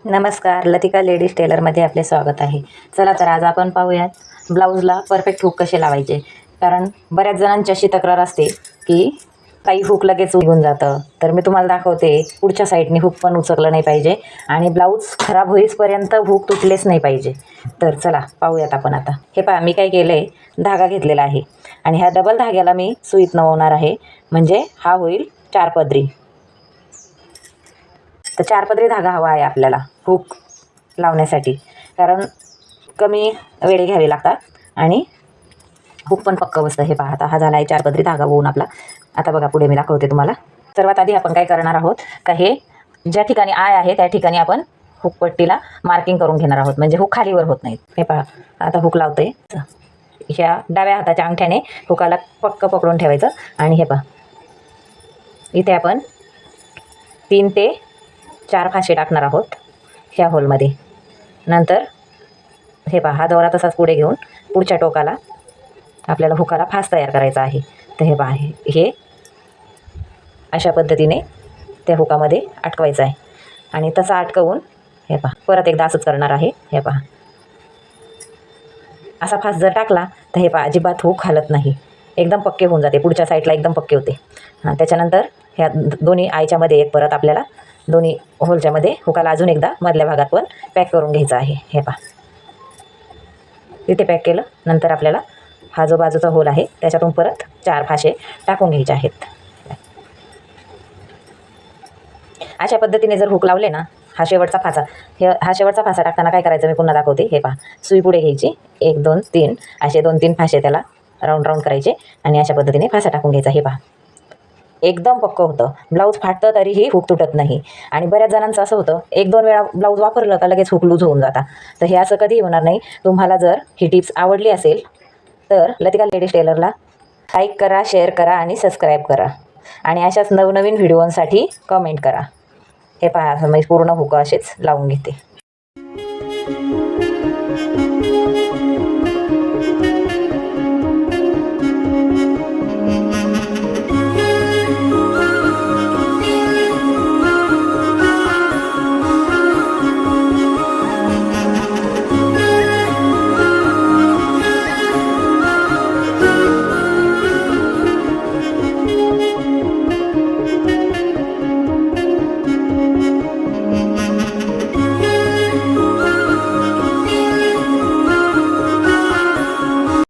नमस्कार, लतिका लेडीज टेलरमध्ये आपले स्वागत आहे. चला तर आज आपण पाहूयात ब्लाऊजला परफेक्ट हुक कसे लावायचे. कारण बऱ्याच जणांची अशी तक्रार असते की काही हुक लगेच निघून जातं. तर मी तुम्हाला दाखवते पुढच्या साईडने हुक पण उचकलं नाही पाहिजे आणि ब्लाऊज खराब होईपर्यंत हुक तुटलेच नाही पाहिजे. तर चला पाहूयात आपण आता. हे पहा, मी काय केलं आहे, धागा घेतलेला आहे आणि ह्या डबल धाग्याला मी सुईत नवणार आहे. म्हणजे हा होईल 4 पदरी. तर 4 पदरी धागा हवा आहे आपल्याला हुक लावण्यासाठी. कारण कमी वेळे घ्यावे लागतात आणि हुक पण पक्कं बसतं. हे पहा, आता हा झाला आहे 4 पदरी धागा होऊन आपला. आता बघा पुढे मी दाखवते तुम्हाला. सर्वात आधी आपण काय करणार आहोत का हे ज्या ठिकाणी आय आहे त्या ठिकाणी आपण हुक पट्टीला मार्किंग करून घेणार आहोत. म्हणजे हुक खालीवर होत नाहीत. हे पहा, आता हुक लावते. ह्या डाव्या हाताच्या अंगठ्याने हुकाला पक्कं पकडून ठेवायचं आणि हे पहा, इथे आपण 3 ते 4 फासे टाकणार आहोत ह्या होलमध्ये. नंतर हे पहा, हा दोरा तसाच पुढे घेऊन पुढच्या टोकाला आपल्याला हुकाला फास तयार करायचा आहे. तर हे पहा, हे अशा पद्धतीने त्या हुकामध्ये अटकवायचं आहे आणि तसा अटकवून हे पहा परत एकदा असंच करणार आहे. हे पहा, असा फास जर टाकला तर हे पहा अजिबात हुक हलत नाही, एकदम पक्के होऊन जाते. पुढच्या साईडला एकदम पक्के होते. त्याच्यानंतर ह्या दोन्ही आयच्या मध्ये एक परत आपल्याला दोन्ही होलच्या मध्ये हुकाला अजून एकदा मधल्या भागात पण पॅक करून घ्यायचं आहे. हे पहा, तिथे पॅक केलं. नंतर आपल्याला हा जो बाजूचा होल आहे त्याच्यातून परत 4 फासे टाकून घ्यायचे आहेत. अशा पद्धतीने जर हुक लावले ना, हा शेवटचा फासा टाकताना काय करायचं मी पुन्हा दाखवते. हे पहा, सुई पुढे घ्यायची, 1 2 3 असे 2-3 फासे त्याला राऊंड करायचे आणि अशा पद्धतीने फासा टाकून घ्यायचा. हे पहा, एकदम पक्कं होतं. ब्लाऊज फाटतं तरीही हुक तुटत नाही. आणि बऱ्याच जणांचं असं होतं, 1-2 वेळा ब्लाऊज वापरलं का लगेच हुक लूज होऊन जाता. तर हे असं कधीही होणार नाही. तुम्हाला जर ही टिप्स आवडली असेल तर लतिका लेडीज टेलरला लाईक करा, शेअर करा आणि सबस्क्राईब करा. आणि अशाच नवनवीन व्हिडिओंसाठी कमेंट करा. हे पहा, मी पूर्ण हुक असेच लावून घेते.